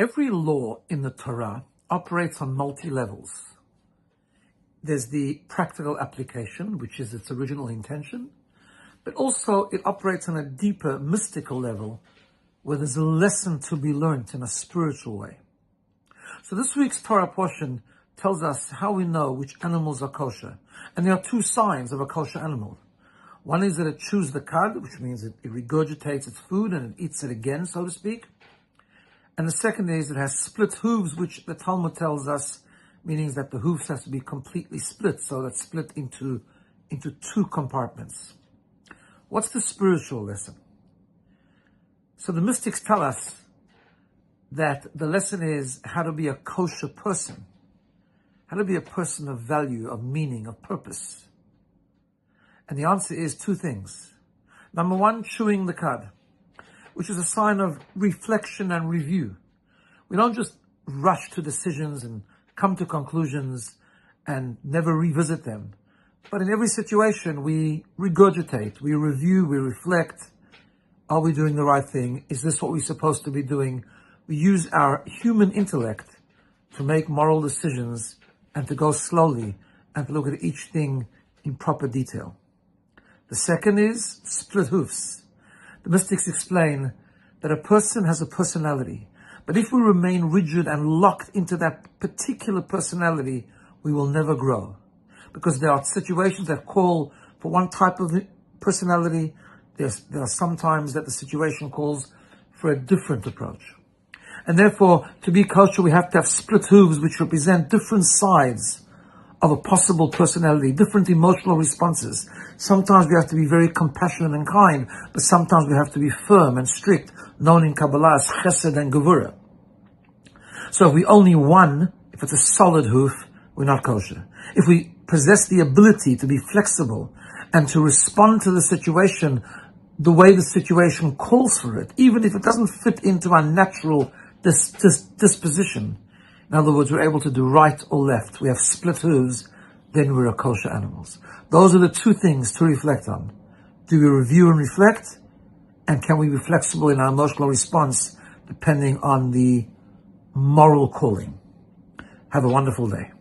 Every law in the Torah operates on multi-levels. There's the practical application, which is its original intention, but also it operates on a deeper mystical level where there's a lesson to be learned in a spiritual way. So this week's Torah portion tells us how we know which animals are kosher. And there are two signs of a kosher animal. One is that it chews the cud, which means it regurgitates its food and it eats it again, so to speak. And the second is it has split hooves, which the Talmud tells us, meaning that the hooves has to be completely split, so that's split into two compartments. What's the spiritual lesson? So the mystics tell us that the lesson is how to be a kosher person, how to be a person of value, of meaning, of purpose. And the answer is two things. Number one, chewing the cud, which is a sign of reflection and review. We don't just rush to decisions and come to conclusions and never revisit them. But in every situation, we regurgitate, we review, we reflect. Are we doing the right thing? Is this what we're supposed to be doing? We use our human intellect to make moral decisions and to go slowly and to look at each thing in proper detail. The second is split hoofs. The mystics explain that a person has a personality, but if we remain rigid and locked into that particular personality, we will never grow. Because there are situations that call for one type of personality, there are some times that the situation calls for a different approach. And therefore, to be kosher, we have to have split hooves, which represent different sides of a possible personality, different emotional responses. Sometimes we have to be very compassionate and kind, but sometimes we have to be firm and strict, known in Kabbalah as chesed and gevurah. So if we only one, if it's a solid hoof, we're not kosher. If we possess the ability to be flexible and to respond to the situation the way the situation calls for it, even if it doesn't fit into our natural disposition. In other words, we're able to do right or left. We have split hooves, then we're a kosher animals. Those are the two things to reflect on. Do we review and reflect? And can we be flexible in our emotional response depending on the moral calling? Have a wonderful day.